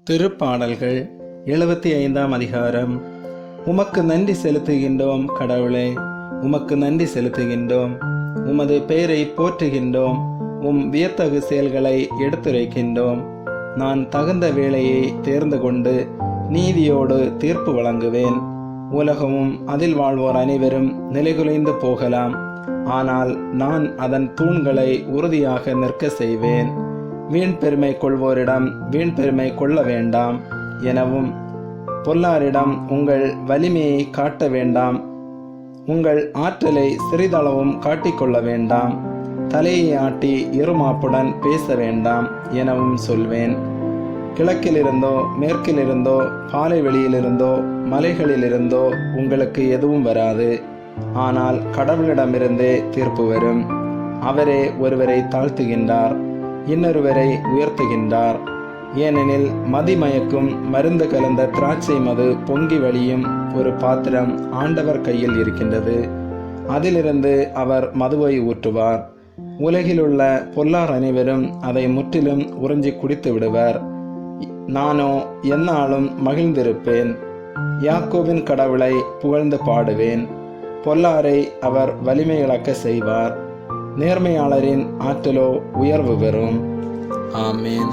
திருப்பாடல்கள் 75ஆம் அதிகாரம். உமக்கு நன்றி செலுத்துகின்றோம் கடவுளே, உமக்கு நன்றி செலுத்துகின்றோம். உமது பெயரை போற்றுகின்றோம். உம் வியத்தகு செயல்களை எடுத்துரைக்கின்றோம். நான் தகுந்த வேளையை தேர்ந்து கொண்டு நீதியோடு தீர்ப்பு வழங்குவேன். உலகமும் அதில் வாழ்வோர் அனைவரும் நிலைகுலைந்து போகலாம், ஆனால் நான் அதன் தூண்களை உறுதியாக நிற்க செய்வேன். வீண் பெருமை கொள்வோரிடம் வீண் பெருமை கொள்ள வேண்டாம் எனவும், பொல்லாரிடம் உங்கள் வலிமையை காட்ட வேண்டாம், உங்கள் ஆற்றலை சிறிதளவும் காட்டிக்கொள்ள வேண்டாம், தலையை ஆட்டி இருமாப்புடன் பேச வேண்டாம் எனவும் சொல்வேன். கிழக்கிலிருந்தோ மேற்கிலிருந்தோ பாலைவெளியிலிருந்தோ மலைகளிலிருந்தோ உங்களுக்கு எதுவும் வராது. ஆனால் கடவுளிடமிருந்தே தீர்ப்பு வரும். அவரே ஒருவரை தாழ்த்துகின்றார், இன்னொருவரை உயர்த்துகின்றார். ஏனெனில் மதிமயக்கும் மருந்து கலந்த திராட்சை மது பொங்கி வழியும் ஒரு பாத்திரம் ஆண்டவர் கையில் இருக்கின்றது. அதிலிருந்து அவர் மதுவை ஊற்றுவார். உலகிலுள்ள பொல்லார் அனைவரும் அதை முற்றிலும் உறிஞ்சி குடித்து விடுவர். நானோ எந்நாளும் மகிழ்ந்திருப்பேன். யாக்கோபின் கடவுளை புகழ்ந்து பாடுவேன். பொல்லாரை அவர் வலிமை இழக்க செய்வார். நேர்மையாளரின் ஆற்றலோ உயர்வு பெறும். ஆமேன்.